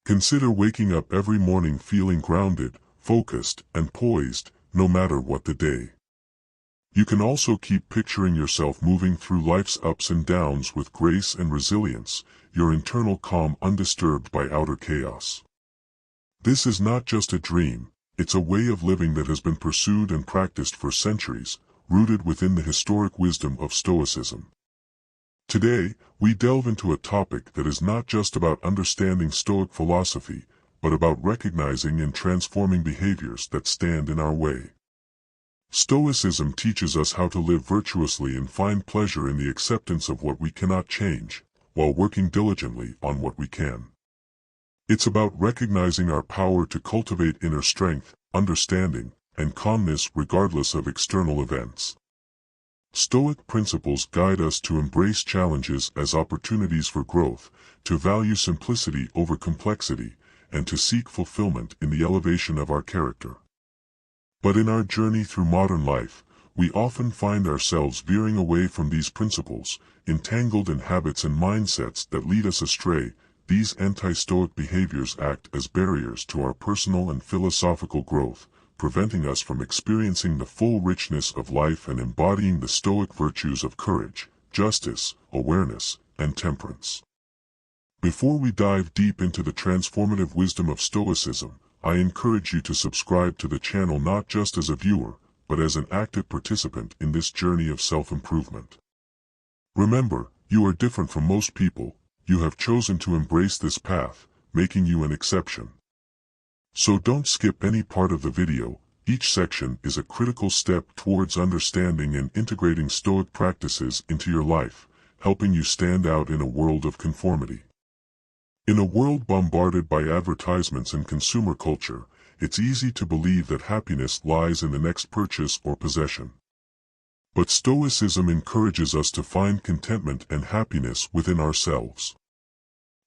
Consider waking up every morning feeling grounded, focused, and poised, no matter what the day. You can also keep picturing yourself moving through life's ups and downs with grace and resilience, your internal calm undisturbed by outer chaos. This is not just a dream, it's a way of living that has been pursued and practiced for centuries, rooted within the historic wisdom of Stoicism. Today, we delve into a topic that is not just about understanding Stoic philosophy, but about recognizing and transforming behaviors that stand in our way. Stoicism teaches us how to live virtuously and find pleasure in the acceptance of what we cannot change, while working diligently on what we can. It's about recognizing our power to cultivate inner strength, understanding, and calmness regardless of external events. Stoic principles guide us to embrace challenges as opportunities for growth, to value simplicity over complexity, and to seek fulfillment in the elevation of our character. But in our journey through modern life, we often find ourselves veering away from these principles, entangled in habits and mindsets that lead us astray. These anti-Stoic behaviors act as barriers to our personal and philosophical growth, preventing us from experiencing the full richness of life and embodying the Stoic virtues of courage, justice, awareness, and temperance. Before we dive deep into the transformative wisdom of Stoicism, I encourage you to subscribe to the channel not just as a viewer, but as an active participant in this journey of self-improvement. Remember, you are different from most people. You have chosen to embrace this path, making you an exception. So don't skip any part of the video. Each section is a critical step towards understanding and integrating Stoic practices into your life, helping you stand out in a world of conformity. In a world bombarded by advertisements and consumer culture, it's easy to believe that happiness lies in the next purchase or possession. But Stoicism encourages us to find contentment and happiness within ourselves.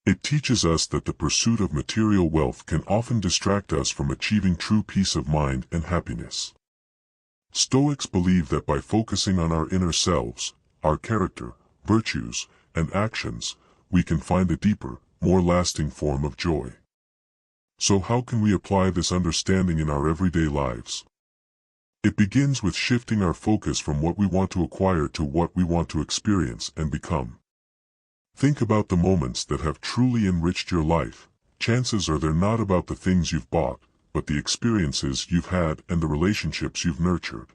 It teaches us that the pursuit of material wealth can often distract us from achieving true peace of mind and happiness. Stoics believe that by focusing on our inner selves, our character, virtues, and actions, we can find a deeper, more lasting form of joy. So how can we apply this understanding in our everyday lives? It begins with shifting our focus from what we want to acquire to what we want to experience and become. Think about the moments that have truly enriched your life. Chances are they're not about the things you've bought, but the experiences you've had and the relationships you've nurtured.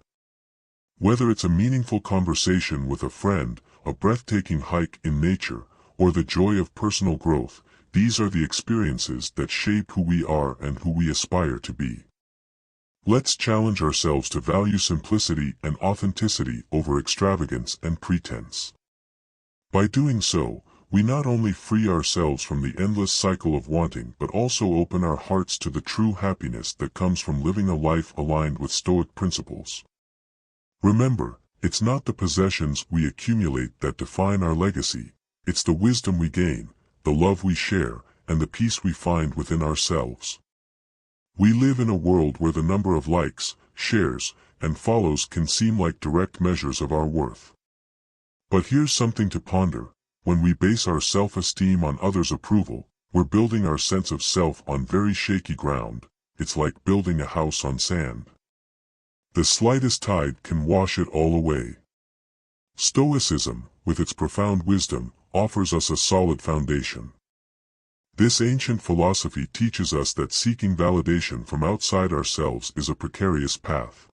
Whether it's a meaningful conversation with a friend, a breathtaking hike in nature, or the joy of personal growth, these are the experiences that shape who we are and who we aspire to be. Let's challenge ourselves to value simplicity and authenticity over extravagance and pretense. By doing so, we not only free ourselves from the endless cycle of wanting but also open our hearts to the true happiness that comes from living a life aligned with Stoic principles. Remember, it's not the possessions we accumulate that define our legacy. It's the wisdom we gain, the love we share, and the peace we find within ourselves. We live in a world where the number of likes, shares, and follows can seem like direct measures of our worth. But here's something to ponder. When we base our self-esteem on others' approval, we're building our sense of self on very shaky ground. It's like building a house on sand. The slightest tide can wash it all away. Stoicism, with its profound wisdom, offers us a solid foundation. This ancient philosophy teaches us that seeking validation from outside ourselves is a precarious path.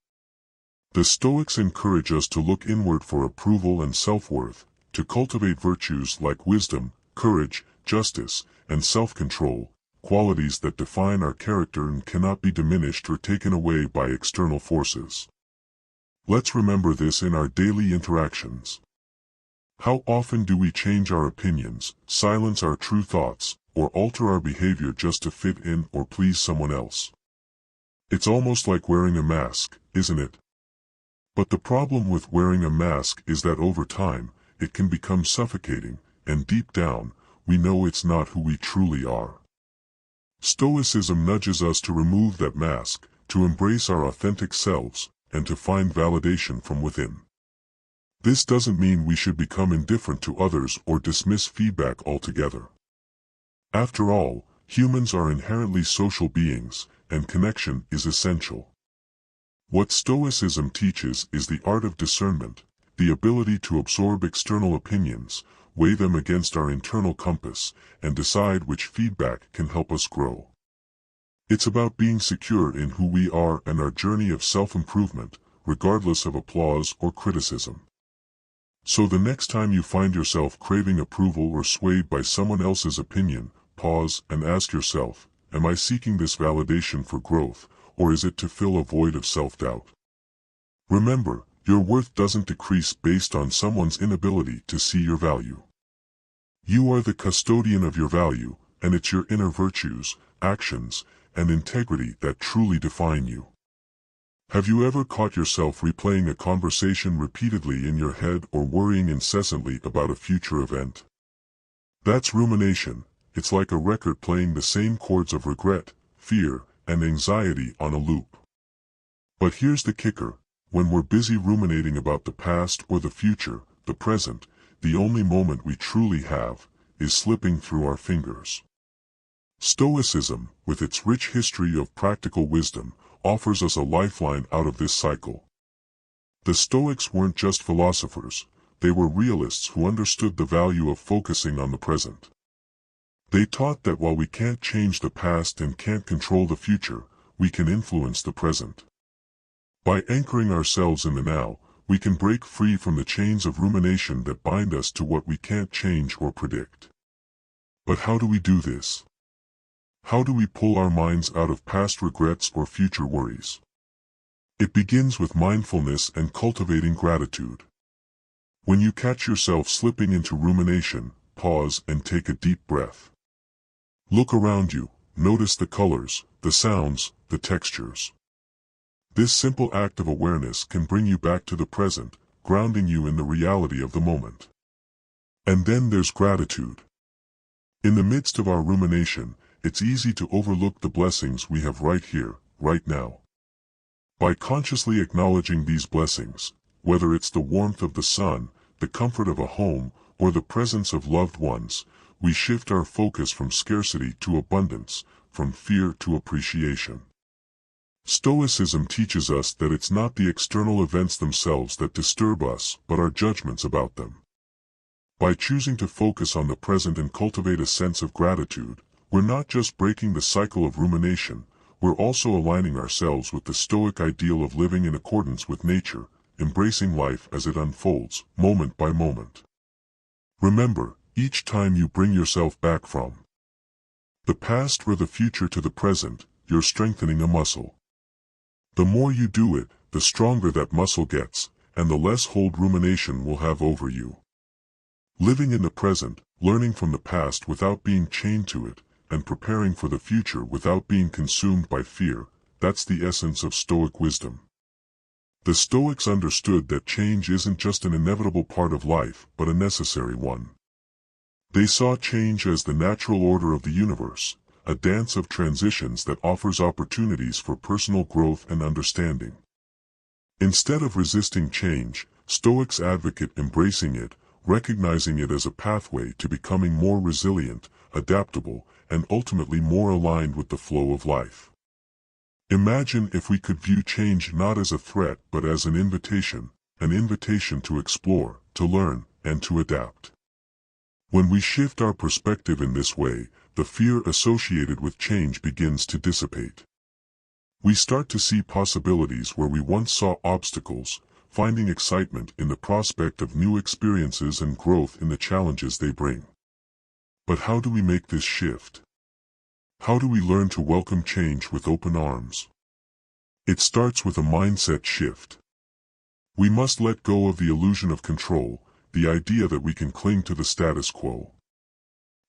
The Stoics encourage us to look inward for approval and self-worth, to cultivate virtues like wisdom, courage, justice, and self-control, qualities that define our character and cannot be diminished or taken away by external forces. Let's remember this in our daily interactions. How often do we change our opinions, silence our true thoughts, or alter our behavior just to fit in or please someone else? It's almost like wearing a mask, isn't it? But the problem with wearing a mask is that over time, it can become suffocating, and deep down, we know it's not who we truly are. Stoicism nudges us to remove that mask, to embrace our authentic selves, and to find validation from within. This doesn't mean we should become indifferent to others or dismiss feedback altogether. After all, Humans are inherently social beings, and connection is essential. What Stoicism teaches is the art of discernment, the ability to absorb external opinions, weigh them against our internal compass, and decide which feedback can help us grow. It's about being secure in who we are and our journey of self-improvement, regardless of applause or criticism. So the next time you find yourself craving approval or swayed by someone else's opinion, pause and ask yourself, am I seeking this validation for growth, or is it to fill a void of self-doubt? Remember, your worth doesn't decrease based on someone's inability to see your value. You are the custodian of your value, and it's your inner virtues, actions, and integrity that truly define you. Have you ever caught yourself replaying a conversation repeatedly in your head or worrying incessantly about a future event? That's rumination. It's like a record playing the same chords of regret, fear, and anxiety on a loop. But here's the kicker. When we're busy ruminating about the past or the future, the present, the only moment we truly have, is slipping through our fingers. Stoicism, with its rich history of practical wisdom, offers us a lifeline out of this cycle. The Stoics weren't just philosophers, they were realists who understood the value of focusing on the present. They taught that while we can't change the past and can't control the future, we can influence the present. By anchoring ourselves in the now, we can break free from the chains of rumination that bind us to what we can't change or predict. But how do we do this? How do we pull our minds out of past regrets or future worries? It begins with mindfulness and cultivating gratitude. When you catch yourself slipping into rumination, pause and take a deep breath. Look around you, notice the colors, the sounds, the textures. This simple act of awareness can bring you back to the present, grounding you in the reality of the moment. And then there's gratitude. In the midst of our rumination, it's easy to overlook the blessings we have right here, right now. By consciously acknowledging these blessings, whether it's the warmth of the sun, the comfort of a home, or the presence of loved ones, we shift our focus from scarcity to abundance, from fear to appreciation. Stoicism teaches us that it's not the external events themselves that disturb us, but our judgments about them. By choosing to focus on the present and cultivate a sense of gratitude, we're not just breaking the cycle of rumination, we're also aligning ourselves with the Stoic ideal of living in accordance with nature, embracing life as it unfolds, moment by moment. Remember, each time you bring yourself back from the past or the future to the present, you're strengthening a muscle. The more you do it, the stronger that muscle gets, and the less hold rumination will have over you. Living in the present, learning from the past without being chained to it, and preparing for the future without being consumed by fear, that's the essence of Stoic wisdom. The Stoics understood that change isn't just an inevitable part of life, but a necessary one. They saw change as the natural order of the universe, a dance of transitions that offers opportunities for personal growth and understanding. Instead of resisting change, Stoics advocate embracing it, recognizing it as a pathway to becoming more resilient, adaptable, and ultimately more aligned with the flow of life. Imagine if we could view change not as a threat but as an invitation to explore, to learn, and to adapt. When we shift our perspective in this way, the fear associated with change begins to dissipate. We start to see possibilities where we once saw obstacles, finding excitement in the prospect of new experiences and growth in the challenges they bring. But how do we make this shift? How do we learn to welcome change with open arms? It starts with a mindset shift. We must let go of the illusion of control, the idea that we can cling to the status quo.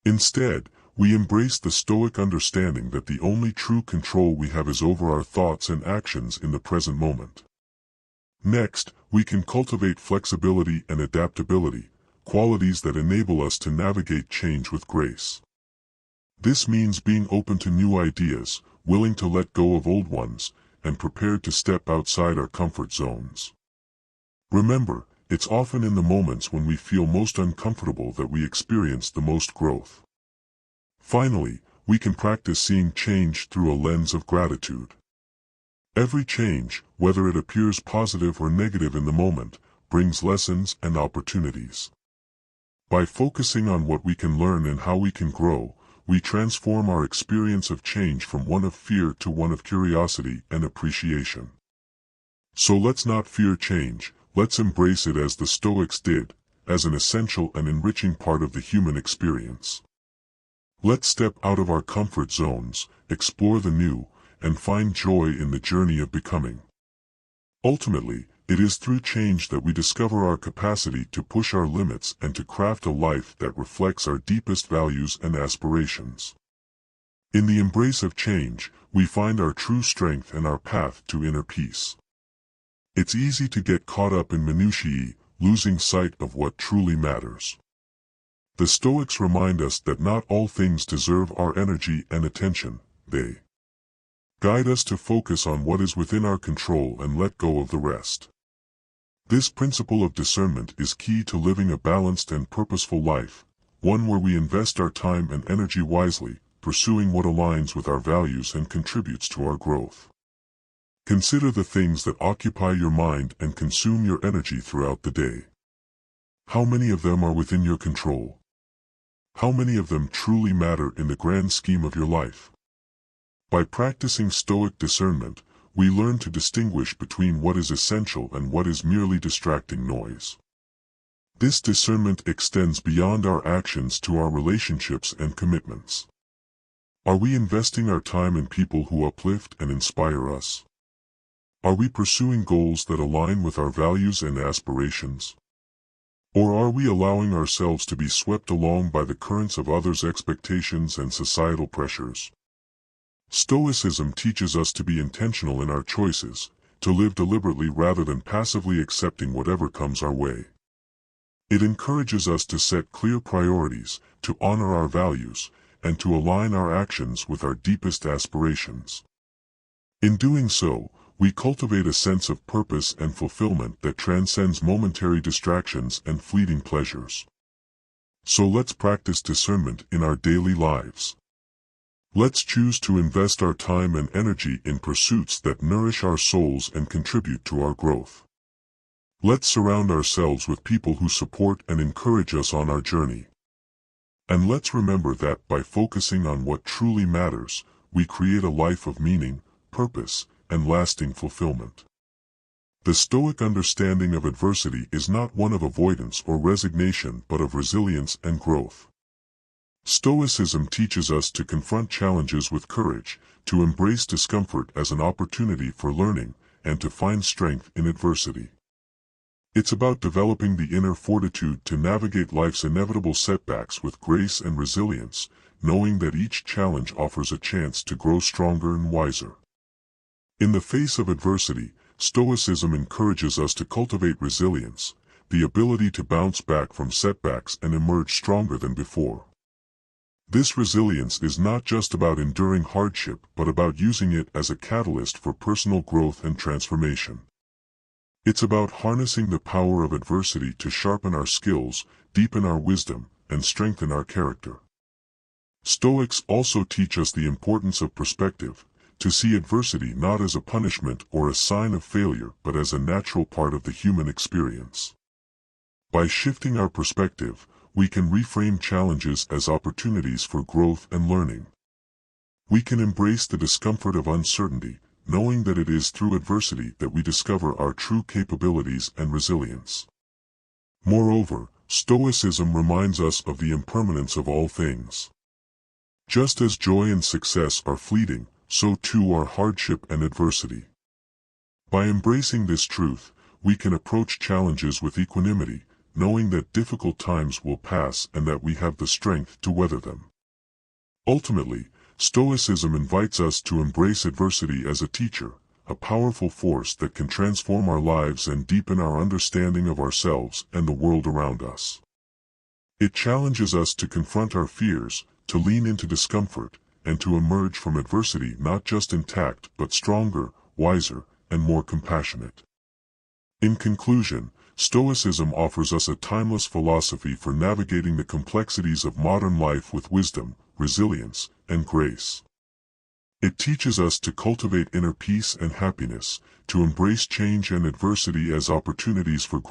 Instead, we embrace the Stoic understanding that the only true control we have is over our thoughts and actions in the present moment. Next, we can cultivate flexibility and adaptability, qualities that enable us to navigate change with grace. This means being open to new ideas, willing to let go of old ones, and prepared to step outside our comfort zones. Remember, it's often in the moments when we feel most uncomfortable that we experience the most growth. Finally, we can practice seeing change through a lens of gratitude. Every change, whether it appears positive or negative in the moment, brings lessons and opportunities. By focusing on what we can learn and how we can grow, we transform our experience of change from one of fear to one of curiosity and appreciation. So let's not fear change, let's embrace it as the Stoics did, as an essential and enriching part of the human experience. Let's step out of our comfort zones, explore the new, and find joy in the journey of becoming. Ultimately, it is through change that we discover our capacity to push our limits and to craft a life that reflects our deepest values and aspirations. In the embrace of change, we find our true strength and our path to inner peace. It's easy to get caught up in minutiae, losing sight of what truly matters. The Stoics remind us that not all things deserve our energy and attention. They guide us to focus on what is within our control and let go of the rest. This principle of discernment is key to living a balanced and purposeful life, one where we invest our time and energy wisely, pursuing what aligns with our values and contributes to our growth. Consider the things that occupy your mind and consume your energy throughout the day. How many of them are within your control? How many of them truly matter in the grand scheme of your life? By practicing Stoic discernment, we learn to distinguish between what is essential and what is merely distracting noise. This discernment extends beyond our actions to our relationships and commitments. Are we investing our time in people who uplift and inspire us? Are we pursuing goals that align with our values and aspirations? Or are we allowing ourselves to be swept along by the currents of others' expectations and societal pressures? Stoicism teaches us to be intentional in our choices, to live deliberately rather than passively accepting whatever comes our way. It encourages us to set clear priorities, to honor our values, and to align our actions with our deepest aspirations. In doing so, we cultivate a sense of purpose and fulfillment that transcends momentary distractions and fleeting pleasures. So let's practice discernment in our daily lives. Let's choose to invest our time and energy in pursuits that nourish our souls and contribute to our growth. Let's surround ourselves with people who support and encourage us on our journey. And let's remember that by focusing on what truly matters, we create a life of meaning, purpose, and lasting fulfillment. The Stoic understanding of adversity is not one of avoidance or resignation but of resilience and growth. Stoicism teaches us to confront challenges with courage, to embrace discomfort as an opportunity for learning, and to find strength in adversity. It's about developing the inner fortitude to navigate life's inevitable setbacks with grace and resilience, knowing that each challenge offers a chance to grow stronger and wiser. In the face of adversity, Stoicism encourages us to cultivate resilience, the ability to bounce back from setbacks and emerge stronger than before. This resilience is not just about enduring hardship but about using it as a catalyst for personal growth and transformation. It's about harnessing the power of adversity to sharpen our skills, deepen our wisdom, and strengthen our character. Stoics also teach us the importance of perspective, to see adversity not as a punishment or a sign of failure but as a natural part of the human experience. By shifting our perspective, we can reframe challenges as opportunities for growth and learning. We can embrace the discomfort of uncertainty, knowing that it is through adversity that we discover our true capabilities and resilience. Moreover, Stoicism reminds us of the impermanence of all things. Just as joy and success are fleeting, so too are hardship and adversity. By embracing this truth, we can approach challenges with equanimity, knowing that difficult times will pass and that we have the strength to weather them. Ultimately, Stoicism invites us to embrace adversity as a teacher, a powerful force that can transform our lives and deepen our understanding of ourselves and the world around us. It challenges us to confront our fears, to lean into discomfort, and to emerge from adversity not just intact but stronger, wiser, and more compassionate. In conclusion, Stoicism offers us a timeless philosophy for navigating the complexities of modern life with wisdom, resilience, and grace. It teaches us to cultivate inner peace and happiness, to embrace change and adversity as opportunities for growth,